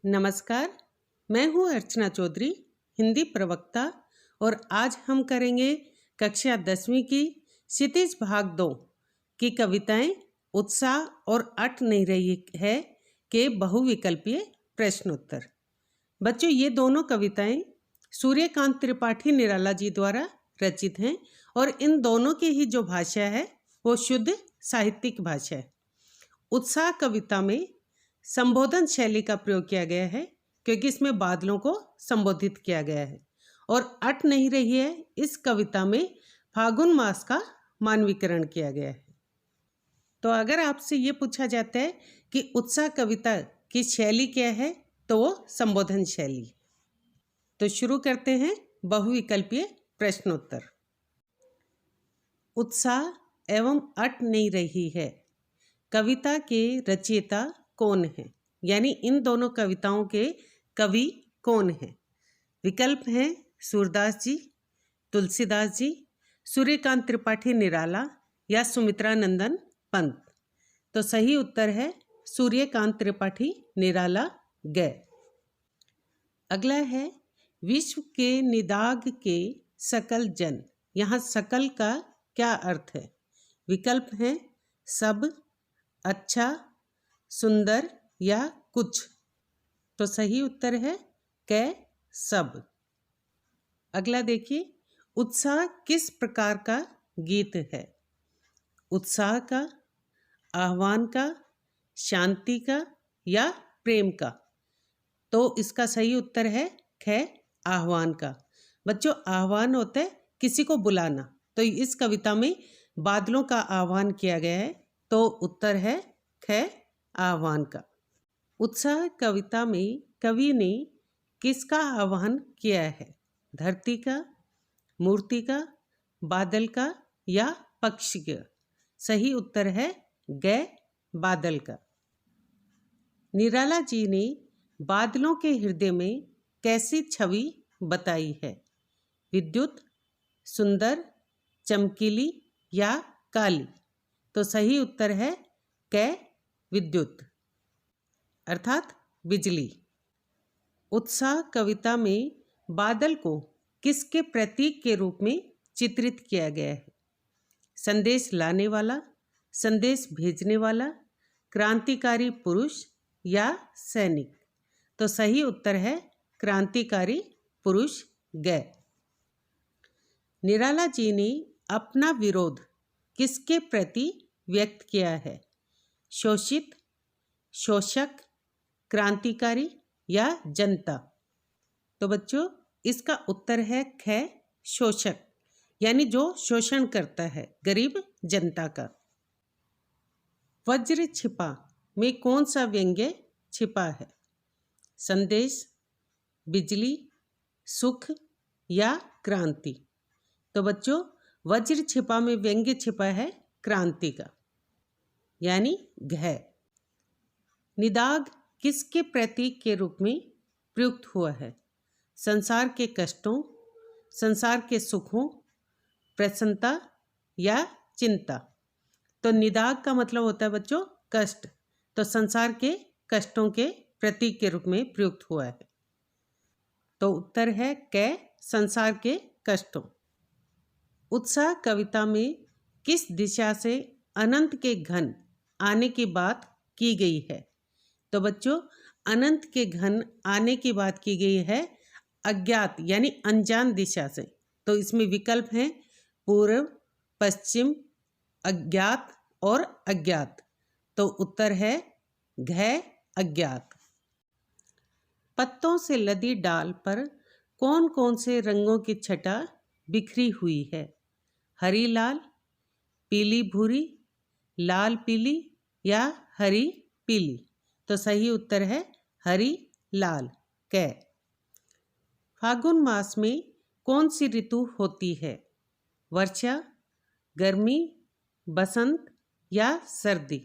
नमस्कार, मैं हूँ अर्चना चौधरी, हिंदी प्रवक्ता। और आज हम करेंगे कक्षा 10वीं की क्षितिज भाग 2 की कविताएं उत्साह और अट नहीं रही है के बहुविकल्पीय प्रश्नोत्तर। बच्चों, ये दोनों कविताएं सूर्यकांत त्रिपाठी निराला जी द्वारा रचित हैं और इन दोनों की ही जो भाषा है वो शुद्ध साहित्यिक भाषा है। उत्साह कविता में संबोधन शैली का प्रयोग किया गया है क्योंकि इसमें बादलों को संबोधित किया गया है। और अट नहीं रही है, इस कविता में फागुन मास का मानवीकरण किया गया है। तो अगर आपसे ये पूछा जाता है कि उत्साह कविता की शैली क्या है, तो वो संबोधन शैली। तो शुरू करते हैं बहुविकल्पीय प्रश्नोत्तर। उत्साह एवं अट नहीं रही है कविता के रचयिता कौन है? यानी इन दोनों कविताओं के कवि कौन है? विकल्प हैं सूरदास जी, तुलसीदास जी, सूर्यकांत त्रिपाठी निराला या सुमित्रा नंदन पंत। तो सही उत्तर है सूर्यकांत त्रिपाठी निराला गए। अगला है विश्व के निदाग के सकल जन। यहाँ सकल का क्या अर्थ है? विकल्प हैं सब, अच्छा, सुंदर या कुछ। तो सही उत्तर है क सब। अगला देखिए, उत्साह किस प्रकार का गीत है? उत्साह का, आह्वान का, शांति का या प्रेम का? तो इसका सही उत्तर है ख आह्वान का। बच्चों, आह्वान होता है किसी को बुलाना, तो इस कविता में बादलों का आह्वान किया गया है, तो उत्तर है ख आह्वान का। उत्साह कविता में कवि ने किसका आह्वान किया है? धरती का, मूर्ति का, बादल का या पक्षी का? सही उत्तर है ग बादल का। निराला जी ने बादलों के हृदय में कैसी छवि बताई है? विद्युत, सुंदर, चमकीली या काली? तो सही उत्तर है क विद्युत अर्थात बिजली। उत्साह कविता में बादल को किसके प्रतीक के रूप में चित्रित किया गया है? संदेश लाने वाला, संदेश भेजने वाला, क्रांतिकारी पुरुष या सैनिक? तो सही उत्तर है क्रांतिकारी पुरुष गए। निराला जी ने अपना विरोध किसके प्रति व्यक्त किया है? शोषित, शोषक, क्रांतिकारी या जनता? तो बच्चों, इसका उत्तर है ख शोषक, यानी जो शोषण करता है गरीब जनता का। वज्र छिपा में कौन सा व्यंग्य छिपा है? संदेश, बिजली, सुख या क्रांति? तो बच्चों, वज्र छिपा में व्यंग्य छिपा है क्रांति का, यानी घ। निदाग किसके प्रतीक के रूप में प्रयुक्त हुआ है? संसार के कष्टों, संसार के सुखों, प्रसन्नता या चिंता? तो निदाग का मतलब होता है बच्चों कष्ट, तो संसार के कष्टों के प्रतीक के रूप में प्रयुक्त हुआ है। तो उत्तर है क संसार के कष्टों। उत्साह कविता में किस दिशा से अनंत के घन आने की बात की गई है? तो बच्चों, अनंत के घन आने की बात की गई है अज्ञात यानी अनजान दिशा से। तो इसमें विकल्प हैं पूर्व, पश्चिम, अज्ञात और अज्ञात। तो उत्तर है घ अज्ञात। पत्तों से लदी डाल पर कौन कौन से रंगों की छटा बिखरी हुई है? हरी लाल, पीली भूरी, लाल पीली या हरी पीली? तो सही उत्तर है हरी लाल क। फागुन मास में कौन सी ऋतु होती है? वर्षा, गर्मी, बसंत या सर्दी?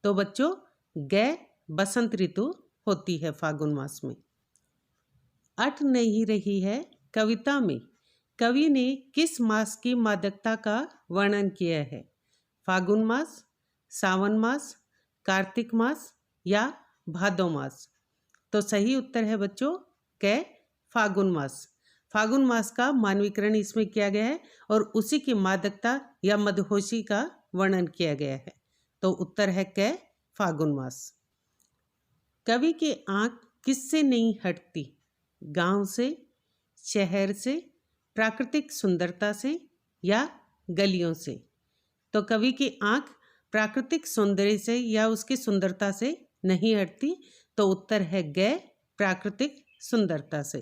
तो बच्चों, ग बसंत ऋतु होती है फागुन मास में। अट नहीं रही है कविता में कवि ने किस मास की मादकता का वर्णन किया है? फागुन मास, सावन मास, कार्तिक मास या भादो मास? तो सही उत्तर है बच्चों क फागुन मास। फागुन मास का मानवीकरण इसमें किया गया है और उसी की मादकता या मदहोशी का वर्णन किया गया है। तो उत्तर है क फागुन मास। कवि की आंख किससे नहीं हटती? गांव से, शहर से, प्राकृतिक सुंदरता से या गलियों से? तो कवि की आंख प्राकृतिक सौंदर्य से या उसकी सुंदरता से नहीं हटती। तो उत्तर है ग प्राकृतिक सुंदरता से।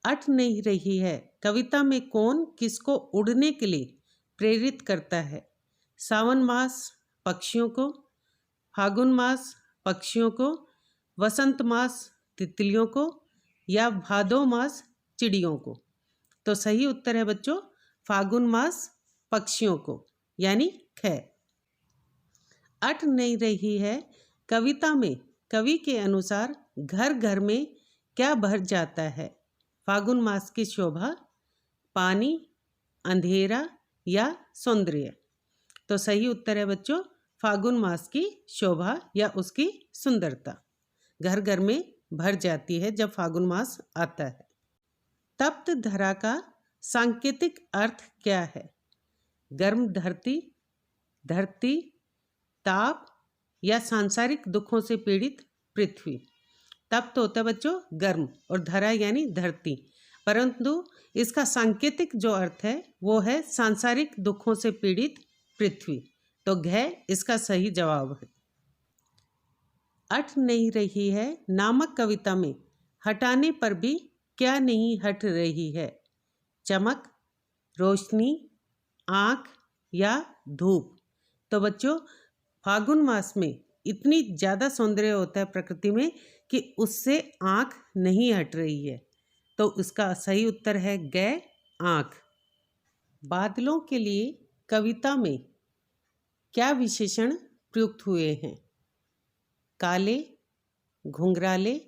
अट नहीं रही है, कविता में कौन किसको उड़ने के लिए प्रेरित करता है? सावन मास पक्षियों को, फागुन मास पक्षियों को, वसंत मास तितलियों को या भादो मास चिड़ियों को? तो सही उत्तर है बच्चों फागुन मास पक्षियों को, यानी ख। अट नहीं रही है, कविता में कवि के अनुसार घर घर में क्या भर जाता है? फागुन मास की शोभा, पानी, अंधेरा या सौंदर्य? तो सही उत्तर है बच्चों फागुन मास की शोभा या उसकी सुंदरता घर घर में भर जाती है जब फागुन मास आता है। तप्त धरा का सांकेतिक अर्थ क्या है? गर्म धरती, धरती, ताप या सांसारिक दुखों से पीड़ित पृथ्वी? तप्त होता है बच्चों गर्म और धरा यानी धरती, परंतु इसका सांकेतिक जो अर्थ है वो है सांसारिक दुखों से पीड़ित पृथ्वी। तो घ इसका सही जवाब है। अट नहीं रही है नामक कविता में हटाने पर भी क्या नहीं हट रही है? चमक, रोशनी, आँख या धूप? तो बच्चों फागुन मास में इतनी ज़्यादा सौंदर्य होता है प्रकृति में कि उससे आँख नहीं हट रही है। तो उसका सही उत्तर है ग आँख। बादलों के लिए कविता में क्या विशेषण प्रयुक्त हुए हैं? काले, घुंघराले,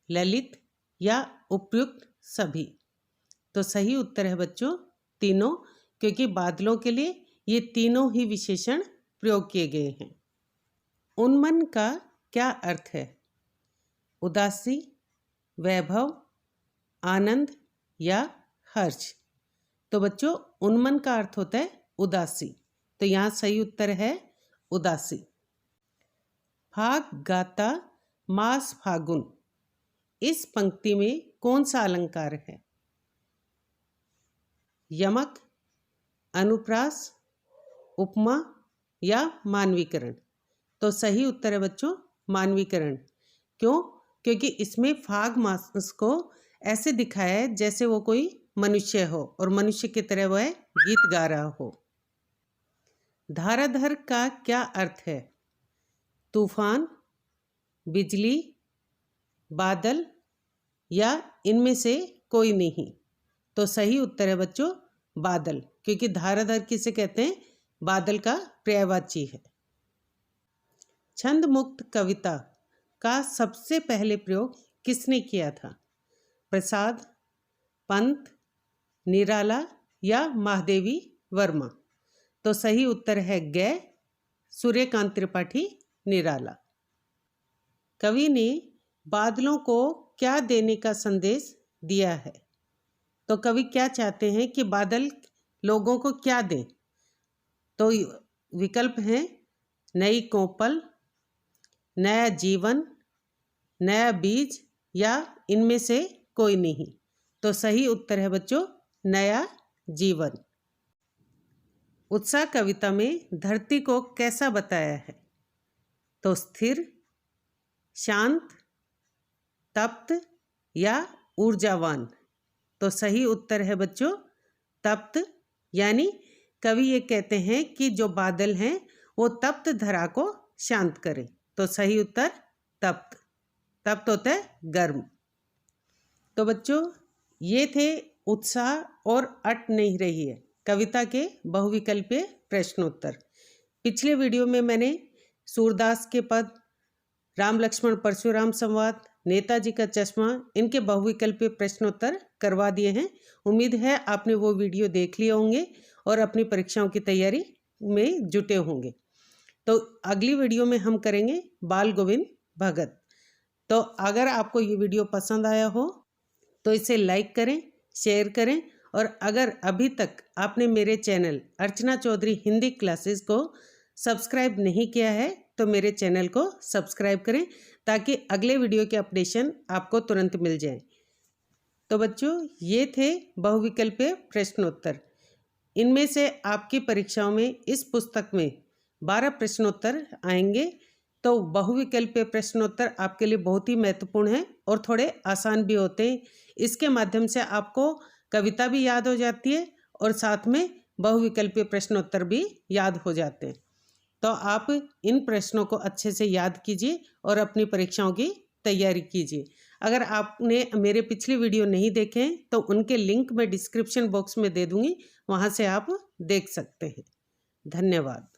ललित या उपयुक्त सभी? तो सही उत्तर है बच्चों तीनों, क्योंकि बादलों के लिए ये तीनों ही विशेषण प्रयोग किए गए हैं। उन्मन का क्या अर्थ है? उदासी, वैभव, आनंद या हर्ष? तो बच्चों उन्मन का अर्थ होता है उदासी, तो यहाँ सही उत्तर है उदासी। फाग गाता मास फागुन, इस पंक्ति में कौन सा अलंकार है? यमक, अनुप्रास, उपमा या मानवीकरण? तो सही उत्तर है बच्चों मानवीकरण। क्यों? क्योंकि इसमें फाग मास को ऐसे दिखाया है जैसे वो कोई मनुष्य हो और मनुष्य की तरह वह गीत गा रहा हो। धाराधर का क्या अर्थ है? तूफान, बिजली, बादल या इनमें से कोई नहीं? तो सही उत्तर है बच्चों बादल, क्योंकि धाराधर किसे कहते हैं? बादल का पर्यायवाची है। छंद मुक्त कविता का सबसे पहले प्रयोग किसने किया था? प्रसाद, पंत, निराला या महादेवी वर्मा? तो सही उत्तर है ग सूर्यकांत त्रिपाठी निराला। कवि ने बादलों को क्या देने का संदेश दिया है? तो कवि क्या चाहते हैं कि बादल लोगों को क्या दें? तो विकल्प हैं नई कोपल, नया जीवन, नया बीज या इनमें से कोई नहीं? तो सही उत्तर है बच्चों नया जीवन। उत्साह कविता में धरती को कैसा बताया है? तो स्थिर, शांत, तप्त या ऊर्जावान? तो सही उत्तर है बच्चों तप्त, यानी कवि ये कहते हैं कि जो बादल हैं वो तप्त धरा को शांत करें। तो सही उत्तर तप्त। तप्त होता है गर्म। तो बच्चों ये थे उत्साह और अट नहीं रही है कविता के बहुविकल्पीय प्रश्नोत्तर। पिछले वीडियो में मैंने सूरदास के पद, राम लक्ष्मण परशुराम संवाद, नेताजी का चश्मा, इनके बहुविकल्पीय प्रश्नोत्तर करवा दिए हैं। उम्मीद है आपने वो वीडियो देख लिए होंगे और अपनी परीक्षाओं की तैयारी में जुटे होंगे। तो अगली वीडियो में हम करेंगे बाल गोविंद भगत। तो अगर आपको ये वीडियो पसंद आया हो तो इसे लाइक करें, शेयर करें, और अगर अभी तक आपने मेरे चैनल अर्चना चौधरी हिंदी क्लासेस को सब्सक्राइब नहीं किया है तो मेरे चैनल को सब्सक्राइब करें ताकि अगले वीडियो के अपडेशन आपको तुरंत मिल जाए। तो बच्चों, ये थे बहुविकल्पीय प्रश्नोत्तर। इनमें से आपकी परीक्षाओं में इस पुस्तक में 12 प्रश्नोत्तर आएंगे। तो बहुविकल्पीय प्रश्नोत्तर आपके लिए बहुत ही महत्वपूर्ण है और थोड़े आसान भी होते हैं। इसके माध्यम से आपको कविता भी याद हो जाती है और साथ में बहुविकल्पीय प्रश्नोत्तर भी याद हो जाते हैं। तो आप इन प्रश्नों को अच्छे से याद कीजिए और अपनी परीक्षाओं की तैयारी कीजिए। अगर आपने मेरे पिछली वीडियो नहीं देखे हैं तो उनके लिंक मैं डिस्क्रिप्शन बॉक्स में दे दूँगी, वहाँ से आप देख सकते हैं। धन्यवाद।